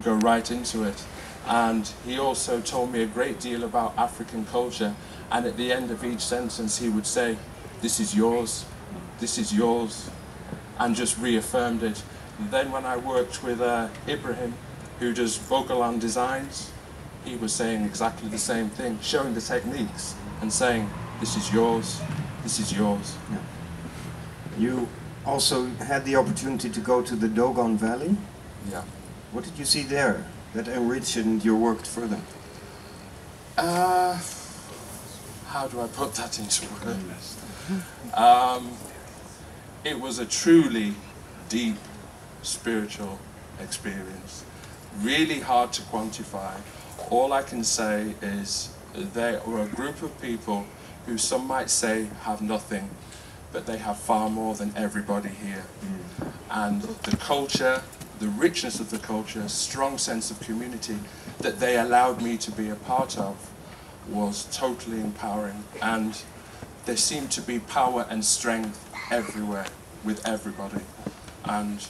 go right into it. And he also told me a great deal about African culture, and at the end of each sentence he would say, "This is yours, this is yours," and just reaffirmed it. And then when I worked with Ibrahim, who does Vogalan designs, he was saying exactly the same thing, showing the techniques and saying, "This is yours, this is yours." Yeah. You also had the opportunity to go to the Dogon Valley. Yeah. What did you see there that enriched your work further? How do I put that into words? It was a truly deep spiritual experience. Really hard to quantify. All I can say is they were a group of people who some might say have nothing, but they have far more than everybody here. And the culture, the richness of the culture, strong sense of community that they allowed me to be a part of was totally empowering. And there seemed to be power and strength everywhere with everybody. And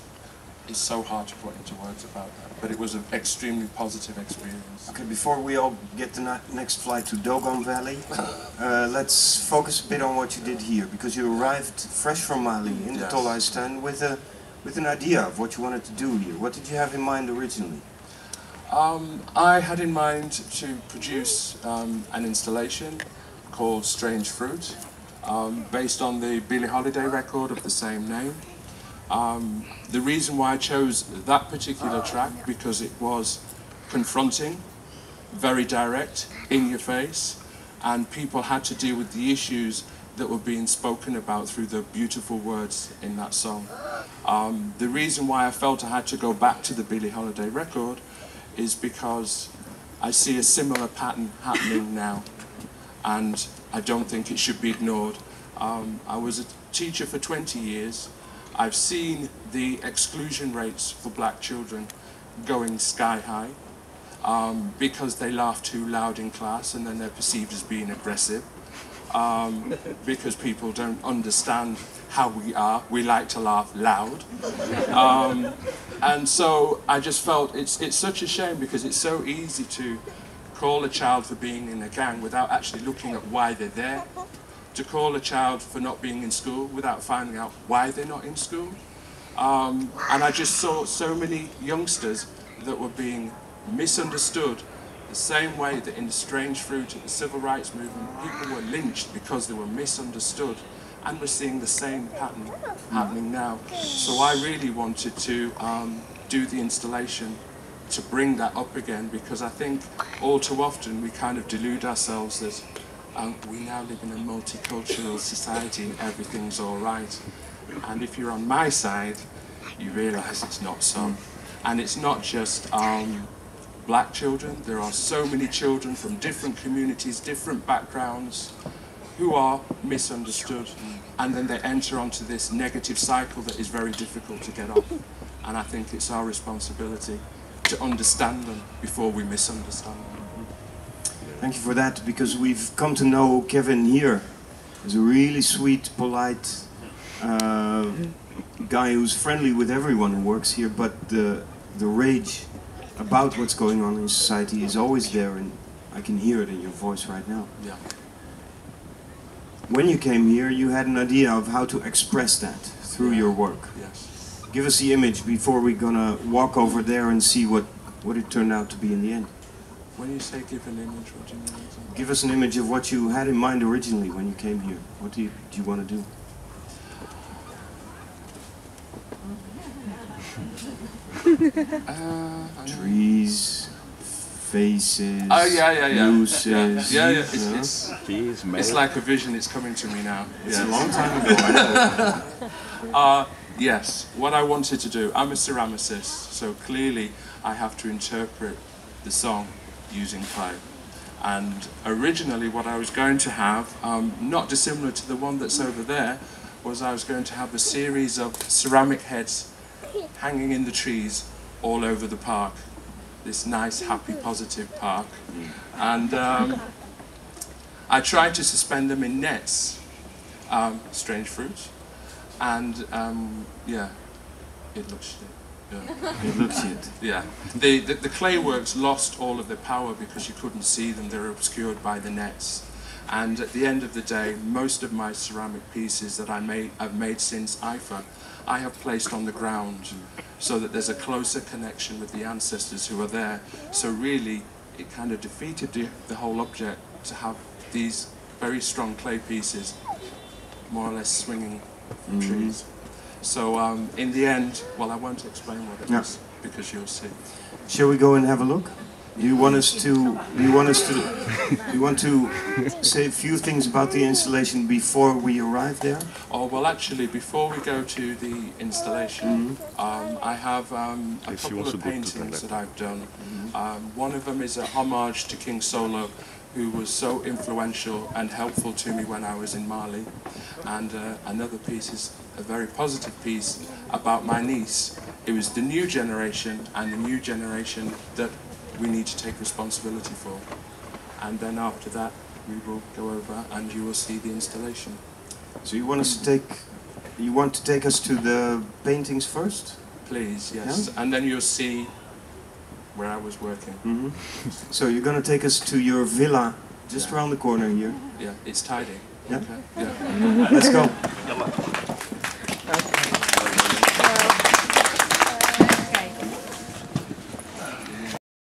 it's so hard to put into words about that, but it was an extremely positive experience. Okay, before we all get the next flight to Dogon Valley, let's focus a bit on what you did here, because you arrived fresh from Mali in the Tolhuistuin with an idea of what you wanted to do here. What did you have in mind originally? I had in mind to produce an installation called Strange Fruit, based on the Billie Holiday record of the same name. The reason why I chose that particular track, because it was confronting, very direct, in your face, and people had to deal with the issues that were being spoken about through the beautiful words in that song. The reason why I felt I had to go back to the Billie Holiday record is because I see a similar pattern happening now, and I don't think it should be ignored. I was a teacher for 20 years. I've seen the exclusion rates for black children going sky high because they laugh too loud in class and then they're perceived as being aggressive, because people don't understand how we are. We like to laugh loud. And so I just felt it's such a shame, because it's so easy to call a child for being in a gang without actually looking at why they're there, to call a child for not being in school without finding out why they're not in school. And I just saw so many youngsters that were being misunderstood, the same way that in the Strange Fruit of the Civil Rights Movement, people were lynched because they were misunderstood. And we're seeing the same pattern happening now. So I really wanted to do the installation to bring that up again, because I think all too often we kind of delude ourselves that we now live in a multicultural society and everything's all right. And if you're on my side, you realise it's not so. And it's not just black children. There are so many children from different communities, different backgrounds, who are misunderstood, and then they enter onto this negative cycle that is very difficult to get off. And I think it's our responsibility to understand them before we misunderstand them. Thank you for that, because we've come to know Kevin here as a really sweet, polite guy who's friendly with everyone who works here, but the rage about what's going on in society is always there, and I can hear it in your voice right now. Yeah. When you came here, you had an idea of how to express that through your work. Yes. Give us the image before we're gonna walk over there and see what it turned out to be in the end. When you say give an image, what do you mean? Give us an image of what you had in mind originally when you came here. What do you want to do? Trees, faces, nooses. Yeah. It's like a vision. It's coming to me now. It's a long time ago. I know. Yes. What I wanted to do. I'm a ceramicist, so clearly I have to interpret the song using clay. And originally, what I was going to have, not dissimilar to the one that's over there, was I was going to have a series of ceramic heads hanging in the trees all over the park. This nice, happy, positive park. And I tried to suspend them in nets, Strange Fruit, and yeah, it looks shit. Yeah. It looks shit. Yeah. The clay works lost all of their power because you couldn't see them. They were obscured by the nets. And at the end of the day, most of my ceramic pieces that I've made since IFA, I have placed on the ground so that there's a closer connection with the ancestors who are there. So really, it kind of defeated the whole object to have these very strong clay pieces more or less swinging from trees. So in the end, well, I won't explain what it is because you'll see. Shall we go and have a look? Do you want to say a few things about the installation before we arrive there? Oh, well, actually, before we go to the installation, I have a couple of paintings that I've done. One of them is a homage to King Solo, who was so influential and helpful to me when I was in Mali. And another piece is a very positive piece about my niece. It was the new generation and the new generation that we need to take responsibility for. And then after that, we will go over and you will see the installation. So you want to take us to the paintings first? Please, yes. Yeah? And then you'll see where I was working. So you're going to take us to your villa just around the corner here? Yeah, it's tidy. Yeah? Okay. Yeah. Let's go.